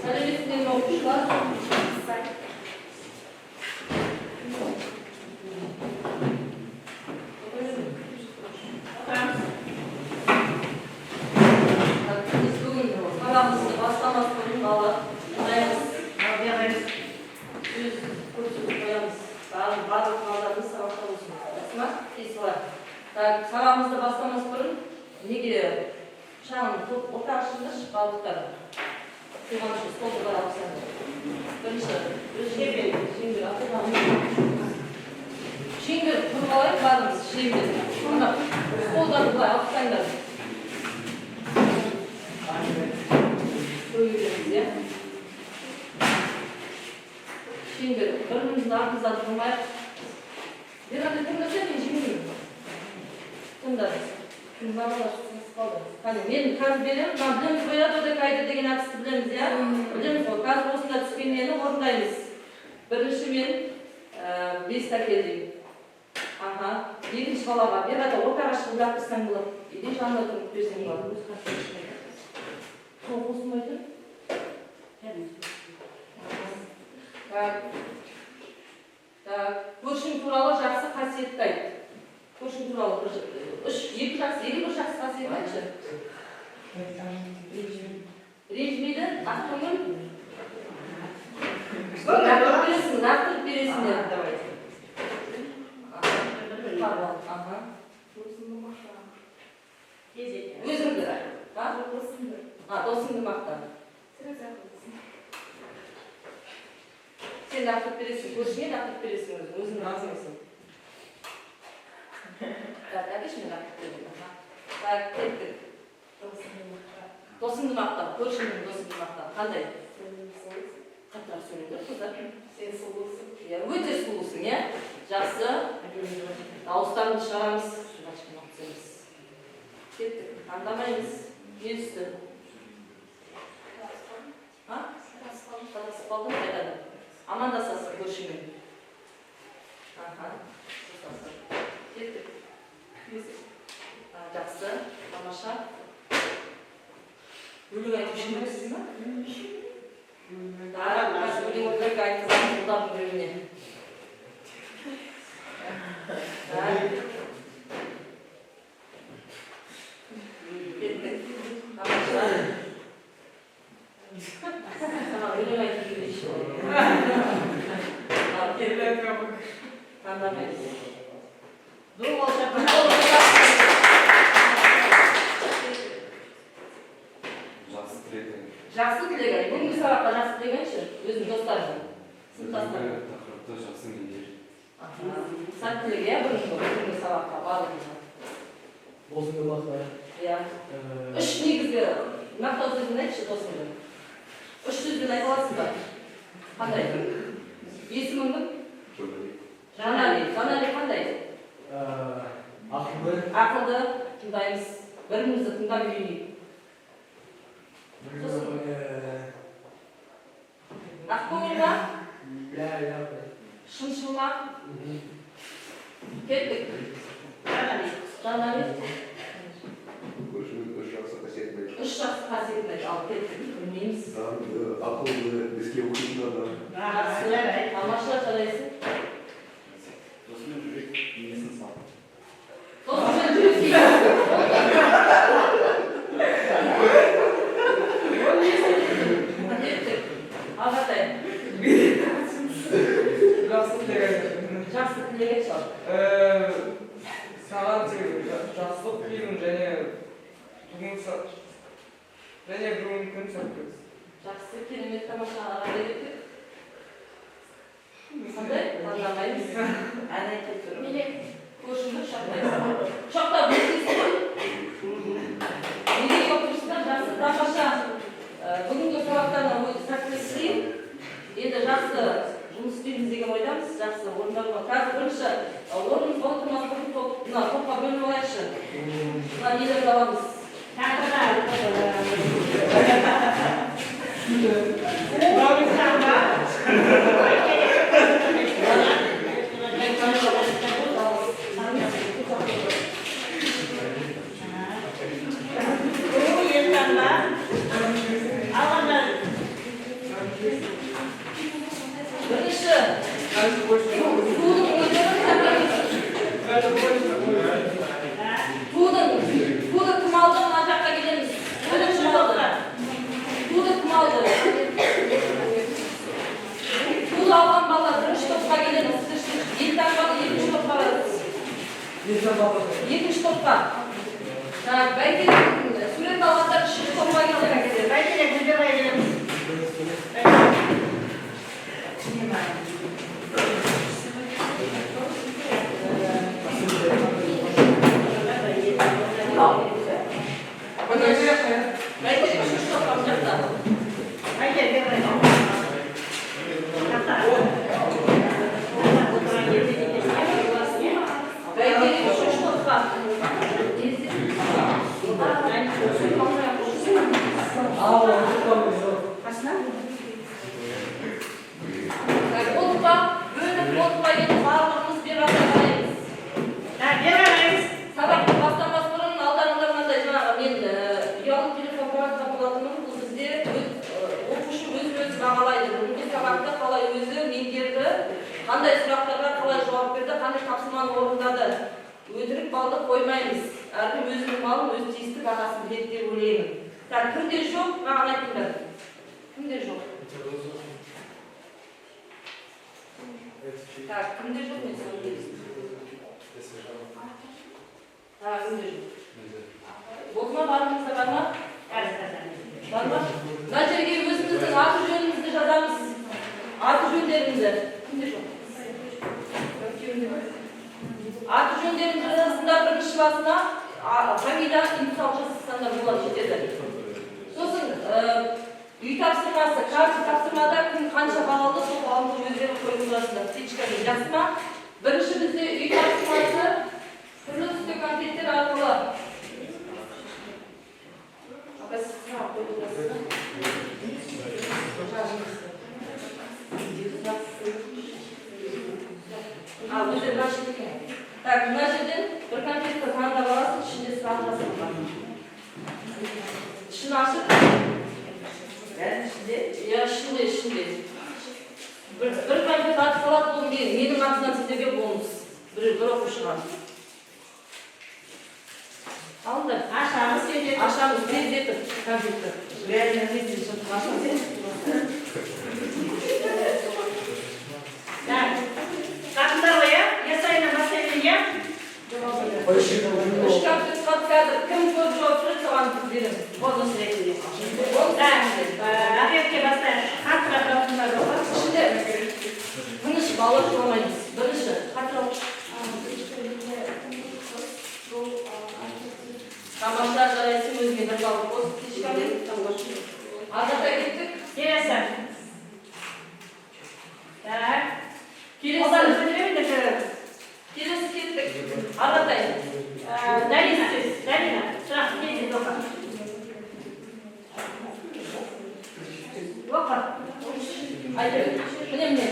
Сәлеметсіздер ме оқушылар? Біз бүгін сабағымызды бастамас бұрын сөз көрсетіп қоямыз. Барлық балаларымыз сабақта болсын. Расма? Тесілер. Сабағымызды бастамас бұрын неге шағын орта ашыңыз балықтар. Сыйған үшін столды бар алсаңыз. Бірінші шеңбер құрып алайық барымыз шеңбер. Столдарды былай алсаңдар. Көйгеріміз, е? Шеңбер. Бірімізді артымыздан тұрмайық. Берғанда тыңдаса мен жеңбеймін. Тыңдадыңыз. Қане, мен қазір беремін, білеміз қояды, одай қайды деген әдісті білеміз, е? Білеміз ғой, қазір осында түскен мені орындаймыз. Бірінші мен 5 әкелдеймін. Екінші балаға, берғанда ортаға шығып жатырсаң болады. Еде жанына тұрып берсең болады. Сол қосылмайды? Көршің туралы жақсы қасиетті айт. Көршің туралы екі жақсы қасиет айтшы. Ренжімейді, ақтыңын нақтырып бересіңдер. Өзіңді. Досыңды мақта. Сен нақтырып бересің, көршіңе нақтырып бересің, өзің разымысың. Әкешмен нақтырып бересің. Кеттік. Досыңды мақта, көршіңнің досыңды мақта. Қандай? Қаттырақ сөйлеңдер, қыздар. Сен сұлусың. Өте сұлусың, е? Жақсы. Дауыстарыңды шығарамыз. Кеттік. Андамаймыз. Не түсті? Тараспалдың қайдады? Амандасасың көршіңмен. Кеттік. Жақсы. Тамаша. Өлің айтып жүрмексіз ма? Қазір өлің өлік айтқызам жылдардың біреуіне. Кеттік. Тамаша. Өлің айтып жүрмекші ол. Таңдамайды. Жақсы тілеген. Бүгінгі сабаққа жақсы тілегенші? Өзің достарың. Сыныптастарың. Тақырыпта жақсы мендер. Сан тілеге, бүгінгі сабаққа барлығына. Досыңды мақта. Үш негізгі мақтау сөзін айтшы досыңды. Үш сөзбен айта аласың ба? Қандай? Есімің кім? Жанали. Жанали қандай? Ақылды. Ақылды. Тыңдаймыз. Бірімізді тыңдап үйренейік. Ақкөңіл ма? Шыншыл ма? Кеттік. Жанали. Үш жақсы қасиетін айт. Үш жақсы қасиетін айт. Ал кеттік. Білмейміз. Ақылды, бізге оқитын адам. Тамаша жарайсың. Досымен жүрек иесін сал. Досымен жүрек иесін. Кеттік. Ағатай. Жақсы тілеген шал. Саған жақсылық тілеймін және бүгін күн сәттілік. Жақсы, керемет, тамаша аға береді. Қандай? Таңдамаймыз. Ән айтып тұр. Көршіңді шақтаймыз. Шақтап өткізсің. Неге отырсыздар? Жақсы, тамаша. Бүгінгі сабақтарына өте сәттілік тілеймін. Енді жақсы жұмыс істейміз деген ойдамыз. Жақсы орындауға. Қазір бірінші орнымыз болтырмас бұрын топқа бөліп алайықшы. Нелерді аламыз. Екінші топқа. Так, бәйтерек сурет алғандар үшінші топқа келіңіздер. Бәйтерек выбирай. Бәйтерек үшінші топқа мына жақта. Бәйтерек выбирай. Бәйтерек үшінші топқа. Болтқа, бөліп болтқа кетіп барлығымыз бір арада қараймыз. Сабақты бастамас бұрын алдарыңдар мынандай жаңағы мен ұялы телефон аппаратқа болатынмын. Бұл бізде оқушы өзін-өзі бағалайды. Бүгінгі сабақты қалай өзі меңгерді, қандай сұрақтарға қалай жауап берді, қандай тапсырманы орындады. Өтірік балды қоймаймыз. Әркім өзінің малын өз тиісті бағасын береді деп ойлаймын. Так, кімде жоқ, маған айтыңдар. Кімде жоқ? Так, кімде жоқ мен сөйлеймін. Так, кімде жоқ? Болды ма, барыңызда бар ма? Бар ма? Мына жерге өзіңіздің аты жөніңізді жазамыз. Аты жөндеріңізді. Кімде жоқ? Аты жөндеріңізді жазасыңдар бірінші басына. Фамилия, инициал жазсаңдар болады, жетеді. Сосын үй тапсырмасы, каждый тапсырмада кім қанша балалды сол баланы өздері қойып тұрасыңдар. Птичкамен жақсы ма? Бірінші бізде үй тапсырмасы түрлі түсті конфеттер арқылы. Аға сіз сұрақ қойып тұрасыздар. Өзі мына жерден. Так, мына жерден бір конфетті таңдап аласың, ішінде сұрақ жазылған. Ішін ашып. Иә, ішінде. Бір конфет атып қалады, бұл менің атынан сіздерге бонус. Бір оқушыға. Алыңдар. Ашамыз, тездетіп конфетті. Реально тездетіп ашамыз. Қатындар ғой, я сайына бастаймын, я? Үш конфет қалды қазір. Кім көп жауап жүреді, соған береміз. Бонус ретінде. Ақиетке бастаймын. Қатырақ қатындар ғой. Ішінде тыныш бала жоламаймыз. Бірінші қатырау. Тамашалар жарайсың өзіңе бір балы қосып птичкамен. Азата кеттік. Келесі. Так. Келесі кеттік. Аратай. Дарина, сұрақ келді доқа. Доқа. Айтып, міне.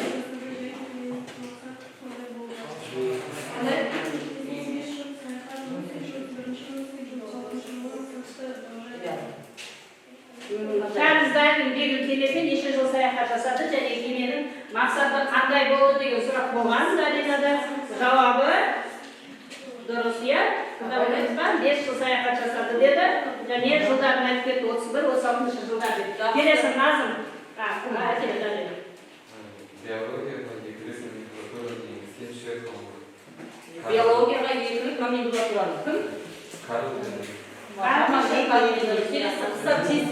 Шаңыздардың беру келетін неше жыл саяхат жасады және кеменің мақсаты қандай болды деген сұрақ болған. Даринада жауабы дұрыс, иә? 5 жыл саяхат жасады деді. Және жылдарын айтып кетті 31-36 жылдар деді. Келесі Назым. Биология негізгі номенклатура негізген швед қалды. Биологияға екілік номенклатураны кім? Карл. Келесі қыстап тез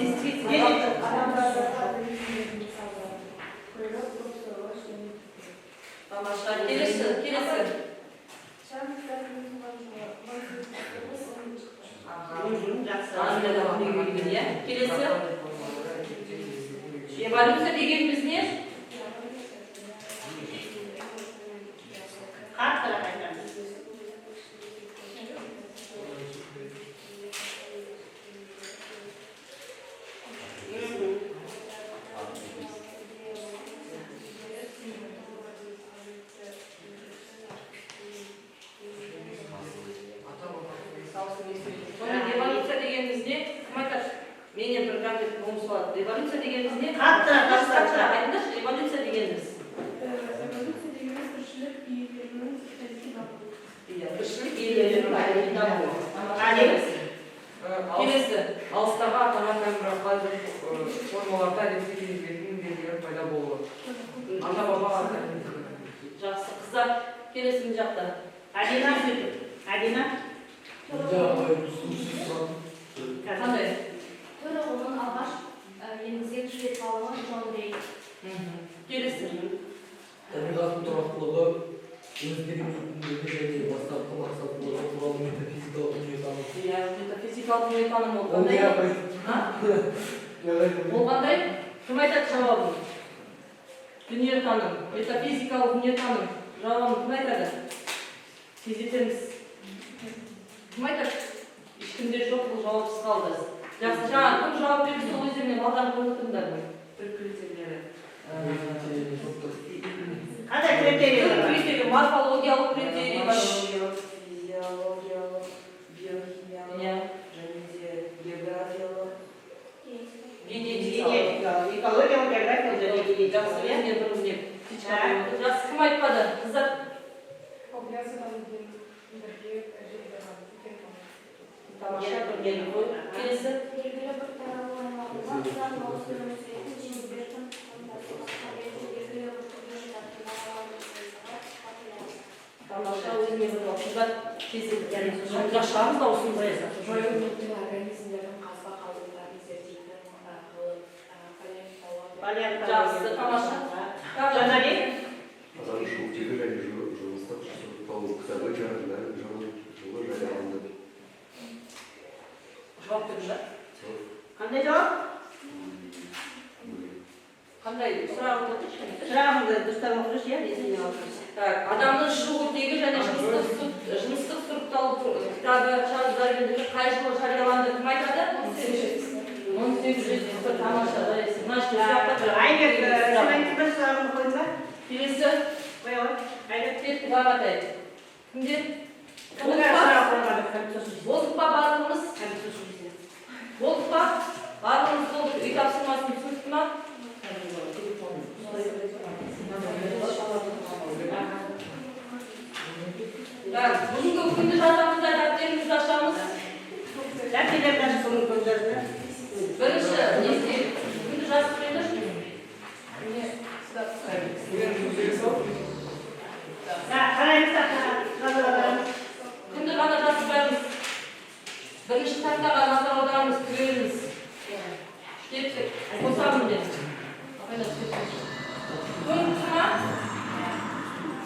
тамаша. Келесі. Келесі. Эволюция дегеніміз не? Қаттырақ айтамыз. Эволюция дегеніміз не? Кім айтады? Менен бір конкрет болмыс болады. Эволюция дегеніміз не? Қаттырақ айтыңдаршы, эволюция дегеніміз. Тіршілік иелерінің әлемі дамуы. Келесі. Алыстағы ата-ана камера формаларда әлемде кездесетін белгілер пайда болды. Ата-баба Жақсы. Қыздар, келесі мына жақта. Алина Адина? Қандай? Төрағының алғаш енгізген швед-балығы Джон Рей. Келесі. Табиғаттың тұрақтылығы, өзгермейтіндігі және бастапқы мақсаттылығы туралы метафизикалық дүниетаным. Иә, метафизикалық дүниетаным ол Ол қандай? не апай? Ол қандай? Кім айтады жауабын? Дүниетаным, метафизикалық дүниетаным. Жауабын кім айтады? Тездетеміз. Кім айтады? Ешкімде жоқ, бұл жауапсыз қалды. Жақсы, жаңа кім жауап берді, сол өздеріне балдан қойылтыңдар. Бір критерийлері. Қандай критерий Бір бар? критерий, морфологиялық критерий бар. Физиологиялық, биохимиялық, Иә. және де географиялық. Генетикалық. Экологиялық, географиялық және Жақсы, генетикалық. өзіне бір не птичка қойылды. Жақсы, кім айтпады? Қыздар. Тамаша бір нені қойып. Келесі. Белгілі бір таралу аймағында заң ауысым өсетін жеңілдердің белгілі бір түрде Тамаша өзіне бір оқушыда кезілген жамдақ шығармыз да осыны баясақ. организмдердің қазба қалдықтарын зерттейтін палеонтология. Жақсы, тамаша. Жанали? Адам шоу-тегі және жұмыстық сұрыпталу кітабы жарында жылы жарияланды. Жауап беріңіз. Қандай жауап? Қандай сұрағын көрсетші. Сұрағыңды дұрыстап оқыңызшы, иә? Есіне алыңыз. Так, адамның шығу тегі және жыныстық сұрыпталу кітабы Чарльз Дарвиндікі қай жылы жарияланды? Кім айтады? 1800. Тамаша, жарайсың. Значит, Айбек, сен айтып бір сұрағыңды қойдың ба? келесі. Қоя ғой. Айбек. Кетті бағатай. Кімдер? Кімге сұрақ қоймадық? Кәміп сосын. Болдық па барлығымыз? Кәміп сосын жесін. Болдық па? Барлығымыз болдық. Үй тапсырмасын түсінікті ма? Так, бүгінгі күнді жазамыз да дәптерімізді ашамыз. Дәптерлерді ашып соның көз жазды. Бірінші, не істейік? Күнді жазып қойыңдаршы. Қараймыз да жазып Күнді ғана жазып қоямыз. Бірінші тақтаға назар аударамыз, түгеліміз. Кеттік. Қосамын деді. Көрінді ма?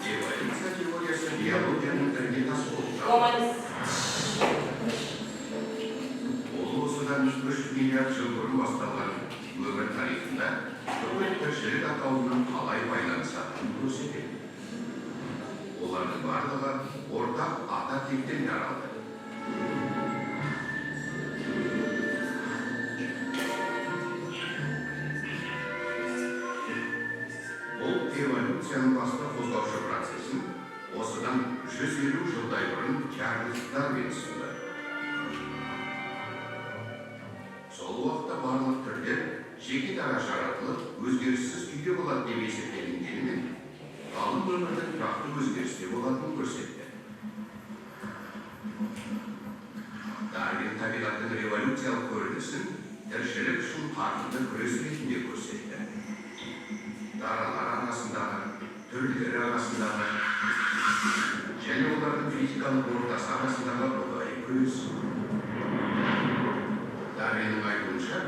Эволюция теориясы биологияның іргетасы болып табылады. Болмаймыз. Ол осыдан 3 миллиард жыл бұрын басталған өмір тарихында бүкіл тіршілік атаулының қалай байланысатынын көрсетеді. Олардың барлығы ортақ ата тектен таралды. Бұл эволюцияның басты қозғаушы процесін осыдан 150 жылдай бұрын Чарльз Дарвин ұсынды. Сол уақытта барлық түрлер жеке дара жаратылып, өзгеріссіз күйде болады деп есептелінгенімен, ғалым өмірдің тұрақты өзгерісте болатынын көрсетті. Дарвин табиғаттың революциялық көрінісін тіршілік үшін қарқынды күрес ретінде көрсетті. Даралар арасындағы, түрлер арасындағы және олардың физикалық ортасы арасындағы ұдайы күрес. Дарвиннің айтуынша,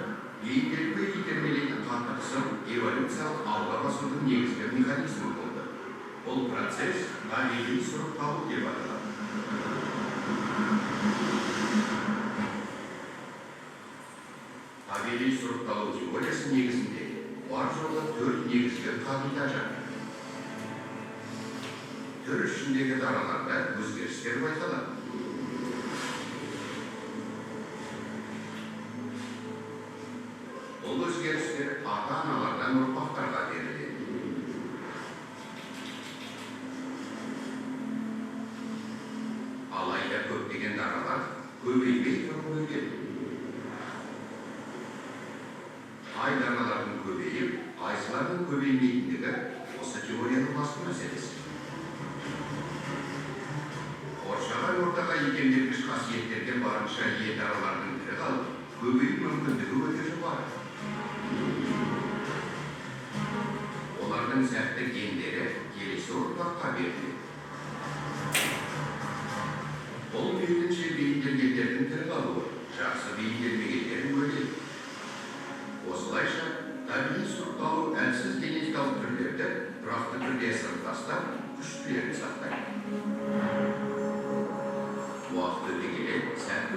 бейімделуге итермелейтін қатты қысым эволюциялық алға басудың негізгі механизмі болды. Бұл процесс табиғи сұрыпталу деп аталады. Табиғи сұрыпталу теориясы негізінде бар жоғы 4 негізгі қағида жатыр. Түр ішіндегі дараларда өзгерістер байқалады. Бұл өзгерістер ата-аналардан ұрпақтарға беріледі. Алайда көптеген даралар көбеймей тұрып өледі. Қай даралардың көбейіп, қайсылардың көбеймейтіндігі осы теорияның басты мәселесі. Қоршаған ортаға икемдегіш қасиеттерге барынша ие даралардың бірі қалып, көбею мүмкіндігі өте жоғары. Олардың сәтті гендері келесі ұрпаққа беріледі.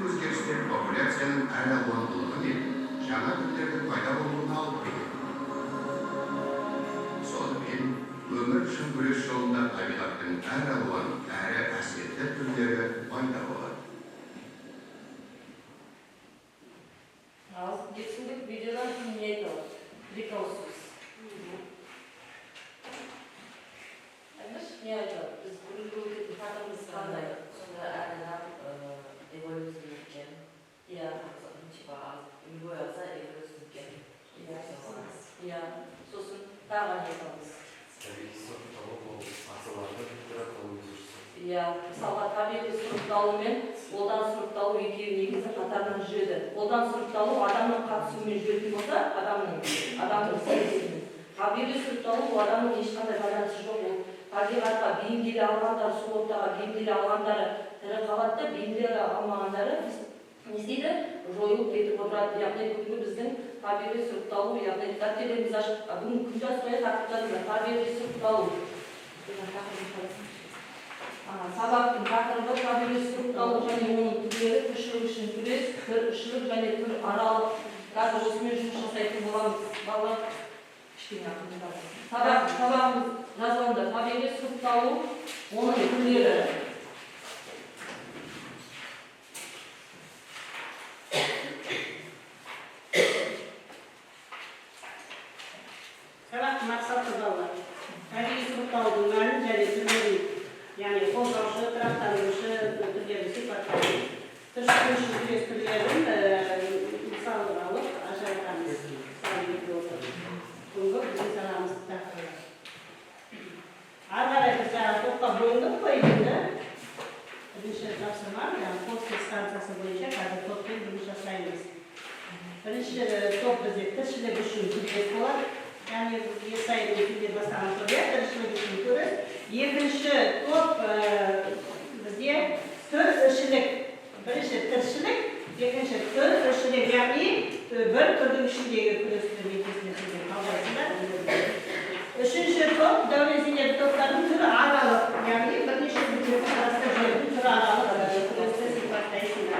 өзгерістер популяцияның әр алуандылығы мен жаңа түрлердің пайда болуына алып келеді. Сонымен, өмір үшін күрес жолында табиғаттың әр алуан әрі әсерлі түрлері пайда болады. Ал жетісіндік видеодан кейін не айтылады? Приколсыз. Не айтылады? Біз бүгінгі өтетін тақырыбымыз қандай? Сонда әр адам эволюция еткен. Иә. Типа любой ағза эволюция еткен. Иә. Сосын тағы не айтамыз? Скорее всего, того, ағзаларды тұрақталу өзгерісі. Иә. Мысалға табиғи сұрыпталу мен одан сұрыпталу екеуі негізі қатарынан жүреді. Одан сұрыпталу адамның қатысуымен жүретін болса, адамның саясымен. Табиғи сұрыпталу ол адамның ешқандай байланысы жоқ. Ол табиғатқа бейімделе алғандары, сол ортаға бейімделе алғандары тірі қалады, бейімделе алмағандары не істейді? Жойылып кетіп отырады. Яғни бүгінгі біздің табиғи сұрыпталу, яғни дәптерлерімізді ашып, бүгін күнжас қоя тақырыптарымыз табиғи сұрыпталу. Сабақтың тақырыбы табиғи сұрыпталу және оның түрлері, тіршілік үшін күрес, тіршілік және түр аралық. Қазір осымен жұмыс жасайтын боламыз. Балалар кішкене ақындады. Сабағымыз жазылымда табиғи сұрыпталу, оның түрлері. Сабақ мақсаты балалар. Табиғи сұрыпталудың мәнін және түрлерін, яғни қозғаушы, тұрақтандырушы түрлерді сипаттайды. Тіршілік үшін күрес түрлерін мысалы алып ажыратамыз. Бүгінгі біздің санамыздың тақырыбы. Ары қарай біз топқа бөлініп қойды. Бірінші тапсырма, подкаст станциясы бойынша қазір топпен жұмыс жасаймыз. Бірінші топ бізде тіршілік үшін күрес болады. Яғни сайын өтінден бастаған түрде тіршілік үшін күрес. Екінші топ бізде тіршілік. Бірінші тіршілік, екінші тіршілік, яғни бір түрдің ішіндегі күресті некесіне қалдайсында. Үшінші топ дәулезинелі топтардың түрі аралық, яғни бірнеше түрдің арасында жүретін түрі аралық күресті сипаттайсында.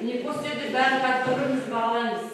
Не после бәрін қатырымыз бағалаймыз.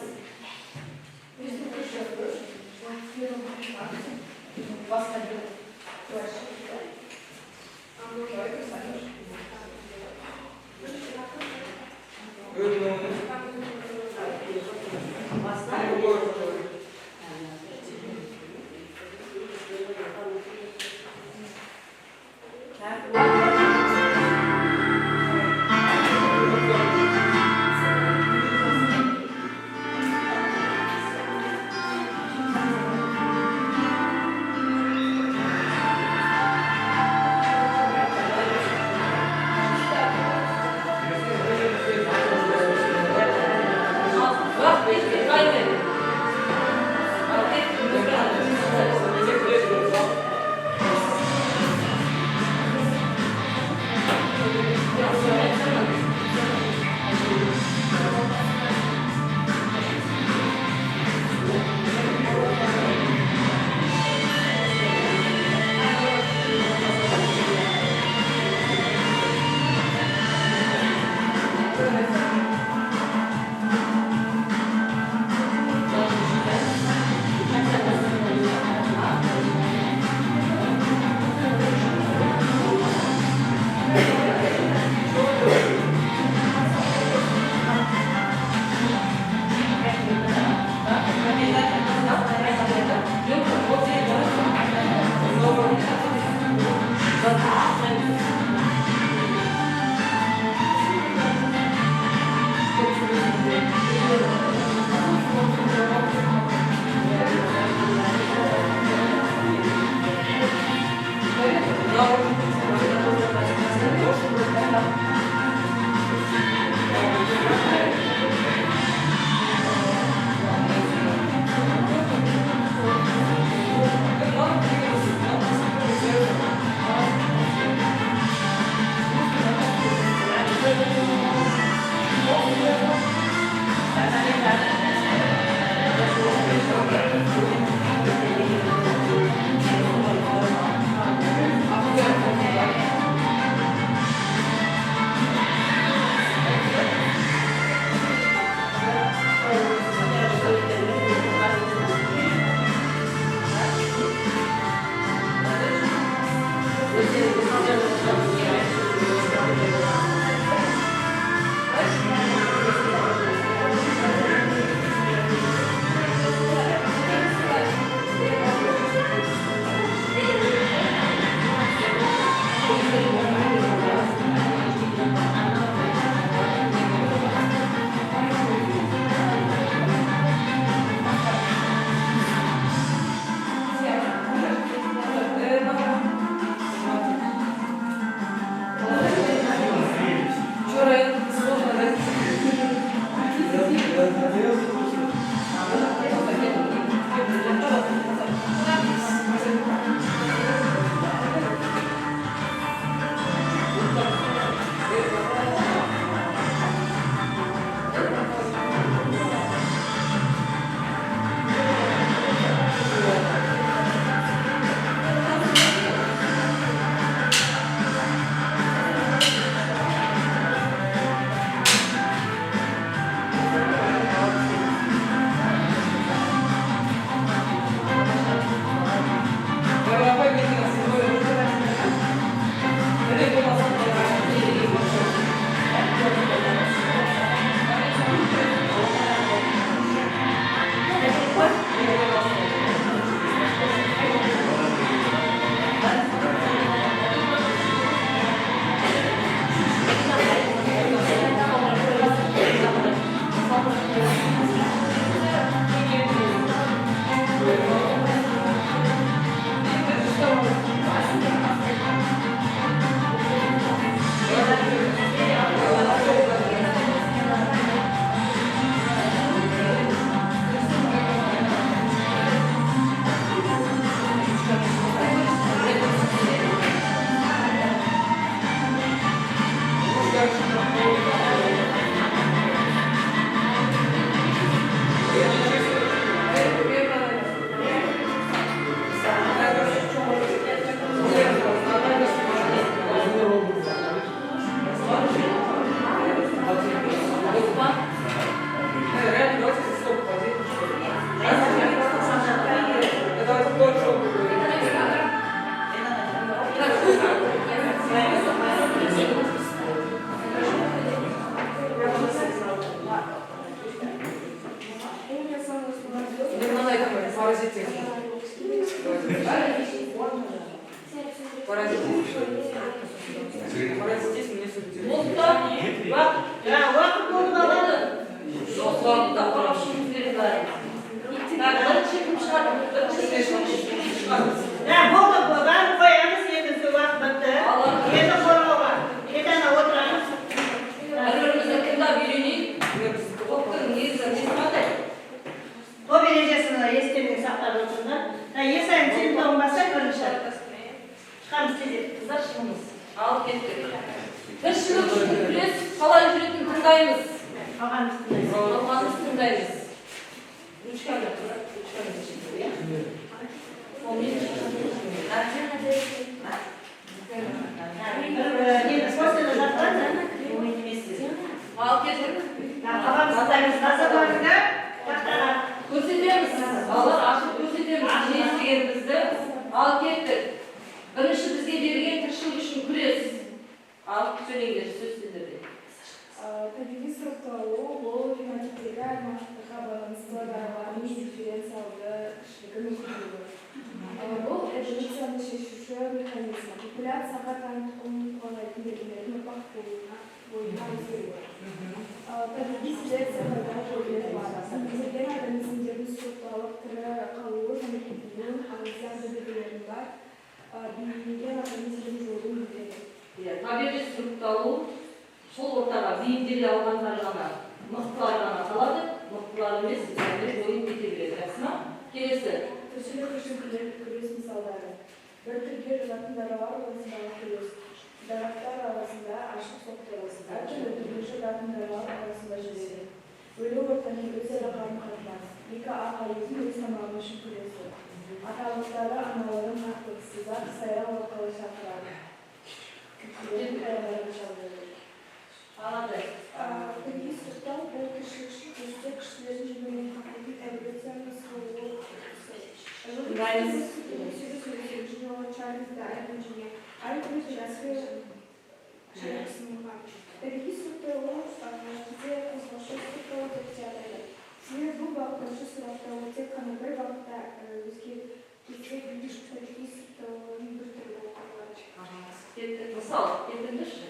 Мысал, ертеңдеші?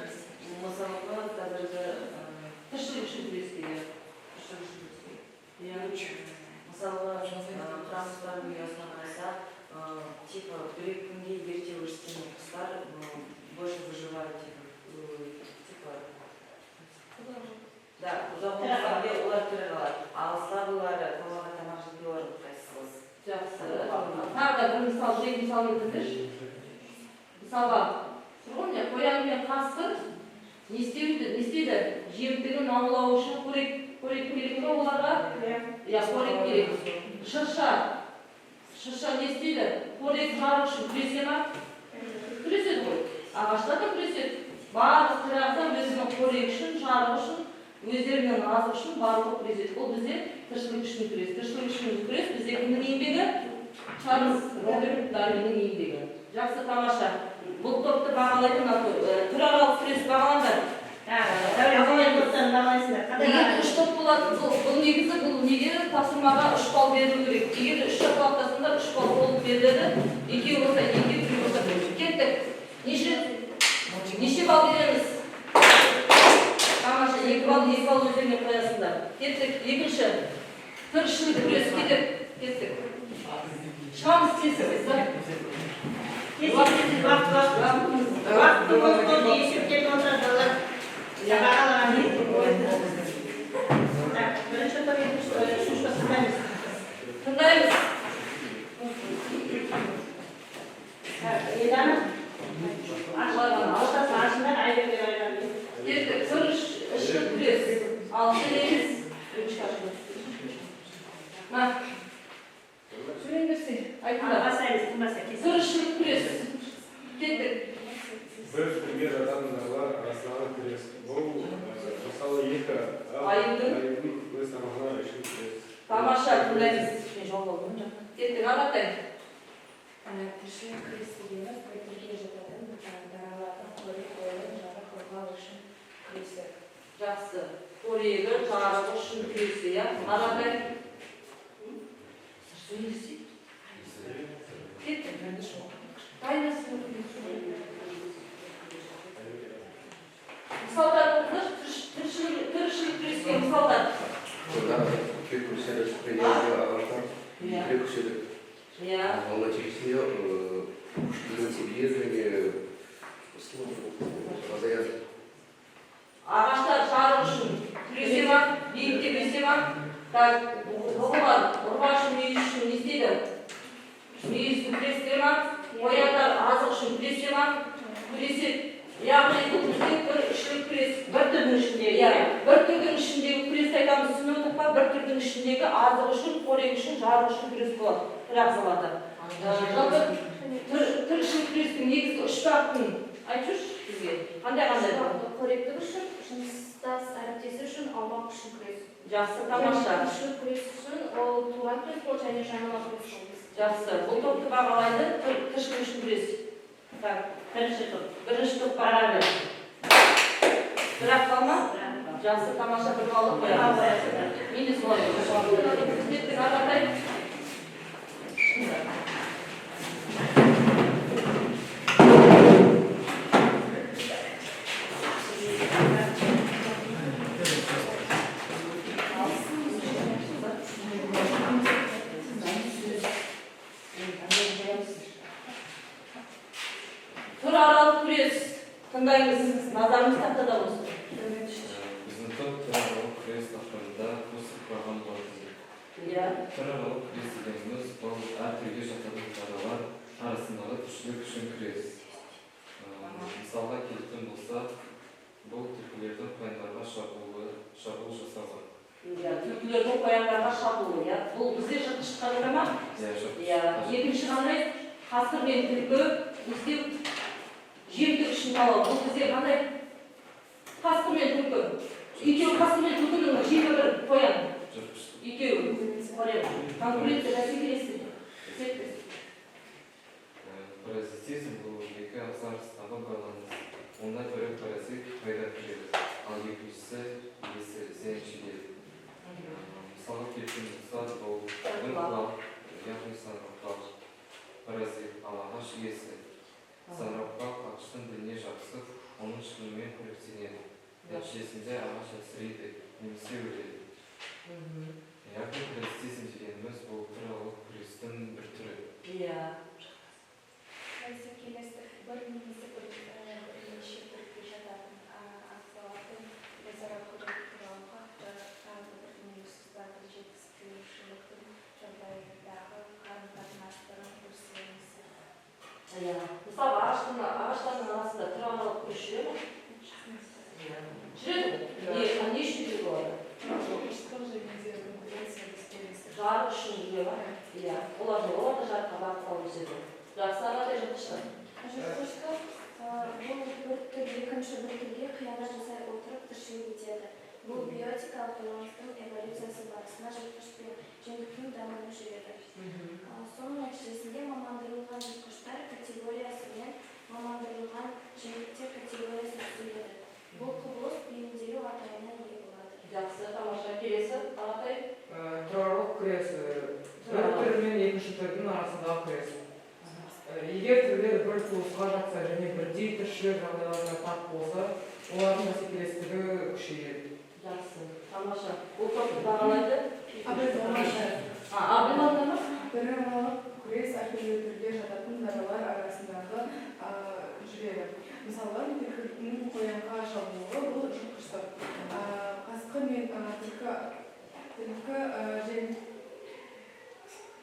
Мысалға қазіргі Тіршілік үшін күрескен. мысалға француздар дүниесіне қарасақ, типа бір күнге ерте өскен құстар больше выживают, типа да, ұзақ өмірде олар тірі қалады. Ал слабылары балаға тамақ жетпей олар қайсыз. Жақсы. Тағы да бір мысал, жең мысал келтірші. Мысалға, тұрғын не, қоян мен қасқыр не істейді? Жемтігін аулау үшін қорек керек пе оларға? Я қорек керек. Шырша не істейді? Қорек жару үшін күресе ма? Күреседі ғой. Ағашта да күреседі. Барлық тірі өзінің қорек үшін, жару үшін, өздерінің азық үшін барлығы күреседі. Ол бізде тіршілік үшін күрес. Тіршілік үшін күрес бізде кімнің еңбегі? Чарльз Роберт Дарвиннің еңбегі. Жақсы, тамаша. Бұл топты бағалайтын түраралық күрес бағаландар. Үш топ болады. Бұл негізі бұл неге тапсырмаға 3 балл беру керек. Егер 3 топтасында 3 балл болып беріледі, екеу болса, екеу болса. Кеттік. Неше балл береміз? Тамаша, 2 балл өздеріне қоясыңдар. Кеттік. Екінші. Тіршілік күрес. Кеттік. Шам істейсіз, да? Тыңдаймыз. Кеттік. Тіршілік күрес. Ал сөйлейміз. Сөйлеңдерсің. Айтыңдар. Тіршілік күрес. Кеттік. Бір пример адамдарлар арасындағы күрес. Бұл мысалы екі Айымдың өз тамағына үшін күрес. тамаша тыңдаймыз. Кеттік. Ағатай. Тіршілік күрес дегеніміз бірге жататын даралардың қорек қойылын жарық қорғау үшін күресі. Жақсы. Қорегі, жарығы үшін күресі, я? Ағатай. Сөйлесі. Кеттік. Қайнасы. Мысалдар болыңыз, тіршілік күрескен мысалдар. Когда крик уселись в пределе аватар, крик уселись. Он через нее съездили разряд. Ағаштар жарық үшін күресе ма? Биікте күресе ма? Бұғылар, ұрғаш мүйіз үшін не істейді? Мүйіз күресе ма? Қояндар азық үшін күресе ма? Күреседі. Яғни бұл бізде бір үшлік күрес. Бір түрдің ішіндегі. Бір түрдің ішіндегі күрес айтамыз, түсініп па? Бір түрдің ішіндегі азық үшін, қорек үшін, жарық үшін күрес болады. Бірақ салады. Жалпы тіршілік күрестің негізгі 3 бағытын айтыңызшы бізге. Қандай? Қоректік үшін, жыныстас әріптесі үшін, аумақ үшін күрес. Жақсы, тамаша. Тіршілік күрес үшін ол туған күрес бол және жанама күрес бол. Жақсы. Бұл топты бағалайды, тіршілік үшін күрес. Бірінші топ бағалайды. Бірақ қалма? Жақсы, тамаша, бір баллы қоямыз. Мені солай. Кеттік, Ағатай. Түраралық күрес. Тыңдаймыз. Назарымыз тақтада болсын. Біздің топ түраралық күрес тақырыбында қосып қойған болатын. Түраралық күрес дегеніміз бұл әр түрге жататын шаралар арасындағы тіршілік үшін күрес. Мысалға келетін болса, бұл түлкілердің қояндарға шабуыл жасауы. Түлкілердің қояндарға шабуылы, бұл бізде жыртқыш қағида ма? Екінші қандай? Қасқыр мен түлкі істеу жемтік үшін талау. Бұл бізде қандай? Қасқыр мен түлкі. Екеуі қасқыр мен түлкінің жемі бір қоян. Екеуі. Конкуренция бәсекелестік. Паразитизм бұл екі ағза арасындағы байланыс. Онда бірі паразит пайда кіреді, ал екіншісі иесі зиян шегеді. Мысалға келетін болсақ, бұл құлақ, яғни саңырауқұлақ паразит, ал ағаш иесі. Саңырауқұлақ ағаштың дініне жабысып, оның шығынымен қоректенеді. Нәтижесінде ағаш әлсірейді, немесе өледі. Яғни паразитизм дегеніміз бұл туралы күрестің бір түрі. Бәсекелестік бір немесе бірнеше түрге жататын акциялардың өзара күрес туралы тағы бір университеттегі жетіспеушіліктің жағдайындағы қарым-қатынастарын көрсетеміз. Мысалы, ағаштардың арасында травмалық күрес жүреді ме? Жүреді? Не үшін жүреді олар? Жарық үшін жүреді ма? Олар да жарыққа бағытталып өседі. Жақсы ағадай жыртқыштар. Жыртқыштар бұл бір түр екінші бір түрге қиянат жасай отырып тіршілік етеді. Бұл биотикалық байланыстың эволюциясы барысында жыртқыш пен жемтіктің дамуы жүреді. Соның нәтижесінде мамандырылған жыртқыштар категориясы мен мамандырылған жемтіктер категориясы түзіледі. Бұл құбылыс бейімделу атауына ие болады. Жақсы, тамаша. Келесі ағатай. Тұрарлық күрес. Бір түр мен екінші түрдің арасындағы күрес. Егер түрлер бір туысқа жатса және бірдей тіршілік жағдайларына тап болса, олардың бәсекелестігі күшейеді. Жақсы, тамаша. Бұл топты бағалайды? Абылмады ма? Бірі күрес әртүрлі түрге жататын даралар арасындағы жүреді. Мысалы, түлкінің қоянға шабуылы бұл жыртқыштық. Қасқыр мен түлкі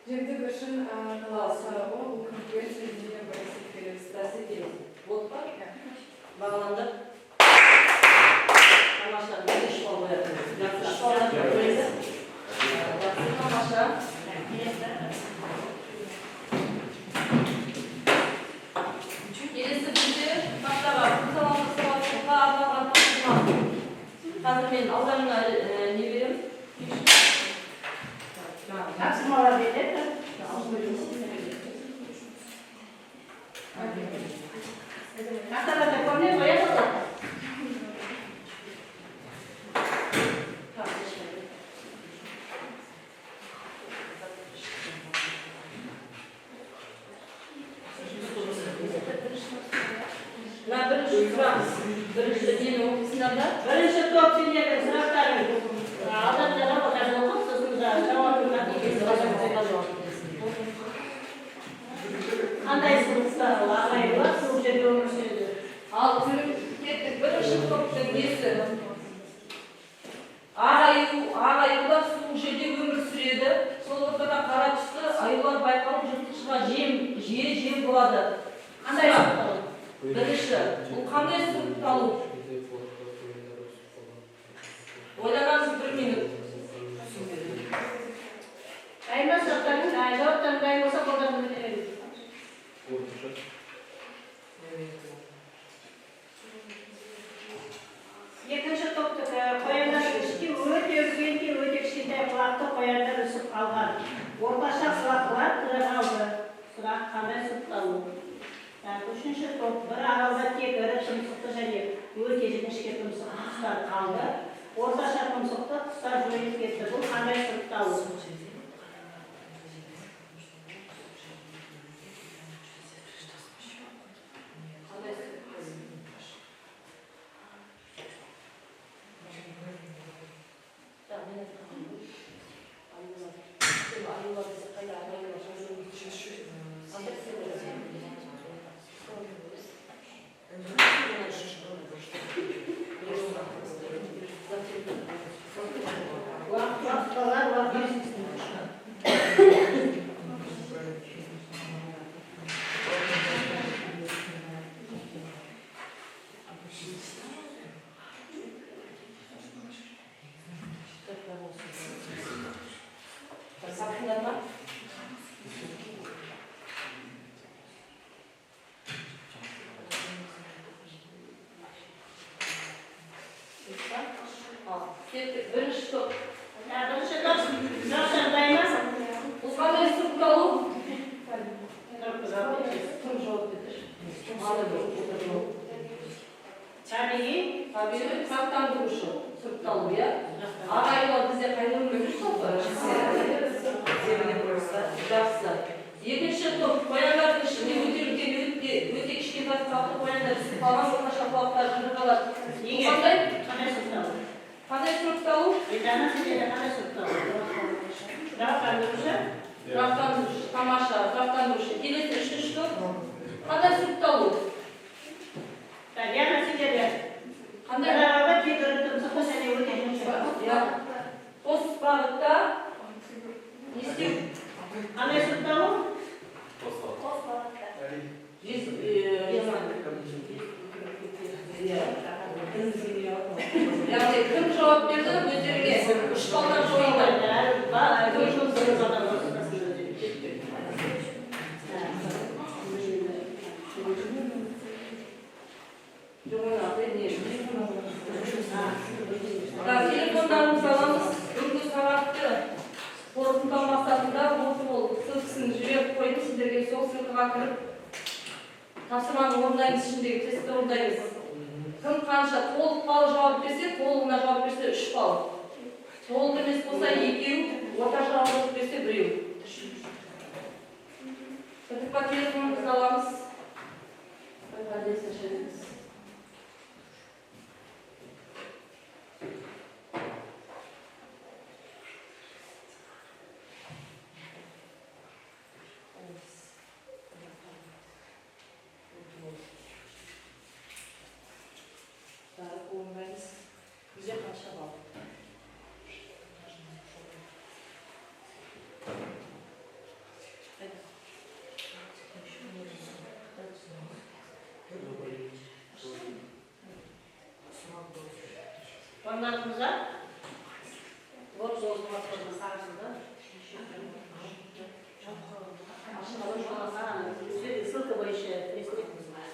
жемтік үшін таласады, ол конкуренция деген бәсекелестік. Болды па? Бағаланды. Тамаша, не үш бал қояды? Жақсы, үш балдан көреді. Жақсы, тамаша. Келесі бізде тақтаға құлсалаңғы арналған тапсырма. Қазір мен ауданына не беремін? Тапсырмалар береді. Тақталарда көрмей қояды ғой. Бірінші сұрақ, бірінші нені оқисыңдар да? Бірінші топ сендердің сұрақтарың. Алдаттарға бұқар оқып, сосын жауабына қандай сұрақтар ағайындар сол жерде өмір сүреді. Ал кеттік, бірінші топтың несі? Ағайындар сол жерде өмір сүреді. Сол ортада қара түсті аюлар байқалып жыртқышқа жем болады. Қандай сұрақтар? Бірінші, бұл қандай сұрыпталу? Ойланасыз 1 минут. Дайынба сұрақтардың, жауаптарын дайын болса қолдарыңды көтеріңіз. Екінші топтық қояндар іште өте үлкен, өте кішкентай құлақты қояндар өсіп қалған. Орташа құлақтылар тірі қалды. Сұрақ қандай сұрыпталу? Үшінші топ бір аралда тек ірі тұмсықты және өте жіңішке тұмсықты құстар қалды. Орташа тұмсықты құстар жойылып кетті. Бұл қандай сұрыпталу? Бірінші топ. Бірінші топ. Жастар дайын ба? Бұл қандай сұрыпталу? Tabii sırtlandırışı, sırtlalı ya. Ağaylar bize kaynırmıyor sopa. Zemine koysa. Жақсы. Екінші топ қояндар ішінде өте кішкентай қалды қояндар түсіп қалған орташа құлақтар жүріп қалады. Қандай? Қандай сұрыпталу? Тұрақтандырушы, тамаша, тұрақтандырушы. Келесі үшінші топ. Қандай сұрыпталу? Қандай? Қос бағытта не істеу? Қандай сұрыпталу? Яғни кім жауап берді өздеріңе? Үш балдар жойылды. Телефондарымызды аламыз. Бүгінгі сағатты қорытындылау мақсатында ол ссылкасын жіберіп қойдым. Сіздерге сол ссылкаға кіріп тапсырманы орындаймыз, ішіндегі тестті орындаймыз. Кім қанша толық балл жауап берсе, толығына жауап берсе 3 балл. Толық емес болса 2, орташа жауап берсе 1. Сәтіпқа телефонымызды аламыз. Güzel kaçta var. Onlarımıza borç olmasını sağlığında aşağıda şu an sağlığında sılkı başı destekimiz var.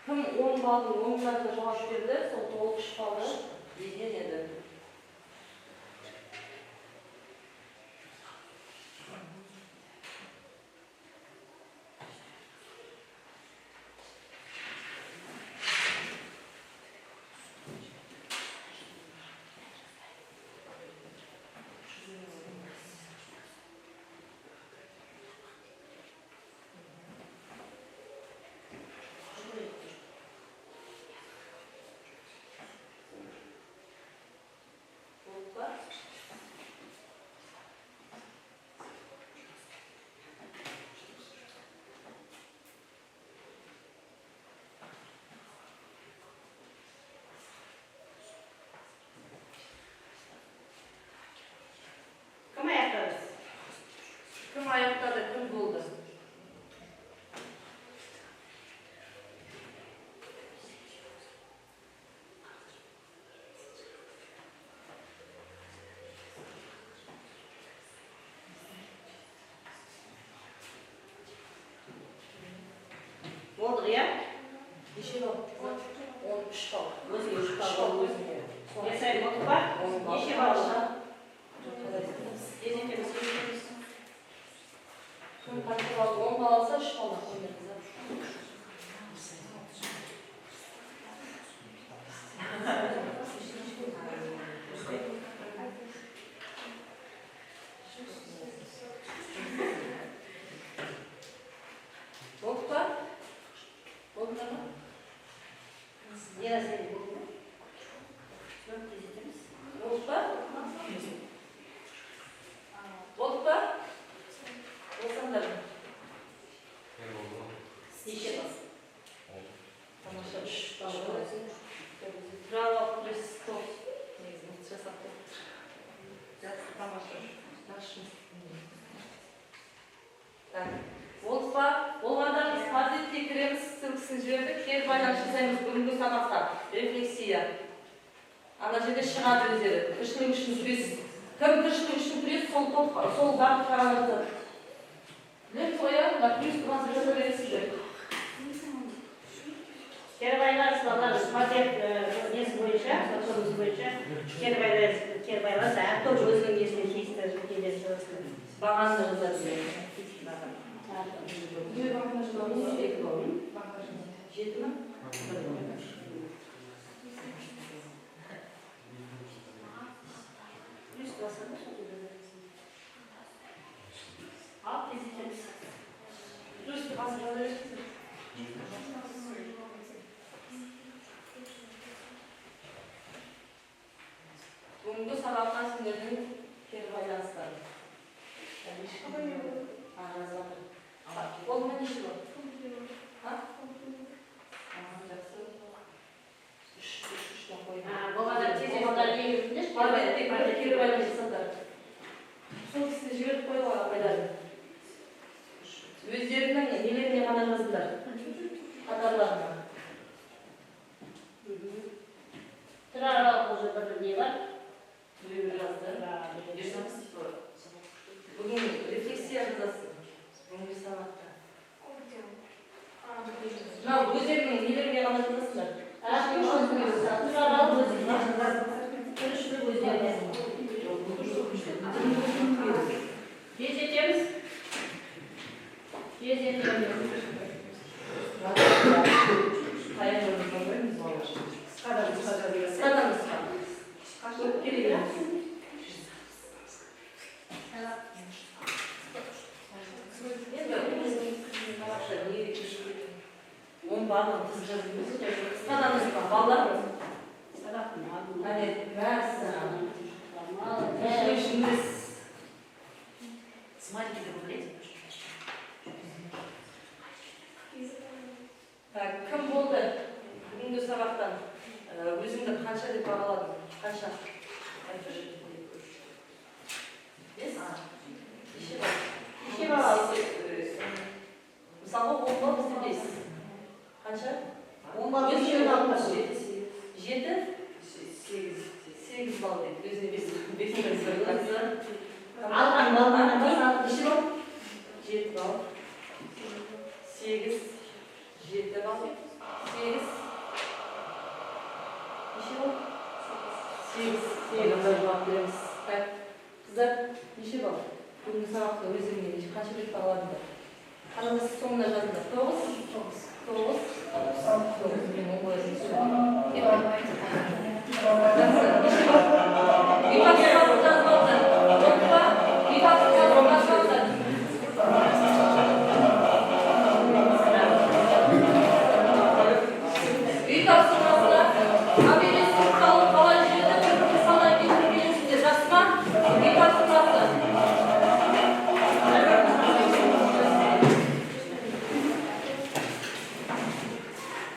Кім 10 балдың 10'ына жауап берді, сол толық 3 балды деген еді. Кім аяқтады, кім болды? Болды, ya? Неше бал? 13 бал. Өзіңе 3 бал өзіңе. Ясай болды ба? Неше бал? Дезетеміз, көзетеміз. Кім қанша бал? 10 бал алса 3 балда қойды қыздар. Болды ба? Болды ма? Не нәрсе болды ма? Болды ба? Болды ба? Болсаңдар ма? Неше бас? Тамаша 3 бал. Жауап берсіз топ. Негізін жасап топ. Жақсы, тамаша. Жақсы. Так. Болды ба? Болғандар біз позитке кіреміз, ссылкасын жібердік. Кері байланыс жасаймыз бүгінгі сабақта. Рефлексия. Ана жерде шығады өздері. Тіршілік үшін күрес. Кім тіршілік үшін күрес, сол бағыт қараңызды. Білем қоямын, плюс 20 жаза бересіздер. Кербайлар сылалар патент несі бойынша, соттығыз бойынша кербайлар зәр топ өзінің несіне тиісті келесі жылысты. Бағаны жазады. Две бағана жылауыз, Екі болын. бағана жылауыз. 7 ма? Плюс 20 Al tezekeniz. Плюс 20 Бүгінгі сабақтан сендердің кері байланыстары. Ол ма неше бар? Үштен қойдым. Бұғада тезекендар егілдіңдер. Кері байланыс жасадар. Сол кісі жіберіп қойды ғой апайларды. Өздерінің нелеріне ғана жаздылар. Қатарларына. Тұраралық уже бір не бар. Біреу жазды. Бүгін рефлексия жазасың. Бүгінгі сабақта. Мынау өздерінің нелеріне ғана жазасыңдар. Тұраралық өзіне. Күрішілік өздеріне. Тездетеміз. Тездетеміз. Он барлығын тізіп жазып қысқадан ұсқа балалар әне мәссаған ішіміз Смайлики добавлять? Так, кім болды бүгінгі сабақтан өзіңді қанша деп бағаладың? Қанша? Бес? Неше бала? Мысалы 10 бал бізде 5. Қанша? 10 бал неше бал? 7? 8 бал дейді. Өзіне 5 бал. Алған балғаны Неше бал? 7 бал. 8, 7 бал. 8. Неше бал? 8. Жауап береміз. Қыздар, неше бал? Бүгінгі сабақта өздеріңе қанша рет бағаладыңдар? Қараңыз соңына жазыңдар. 9. Мен оң қоясың үй тапсырмасы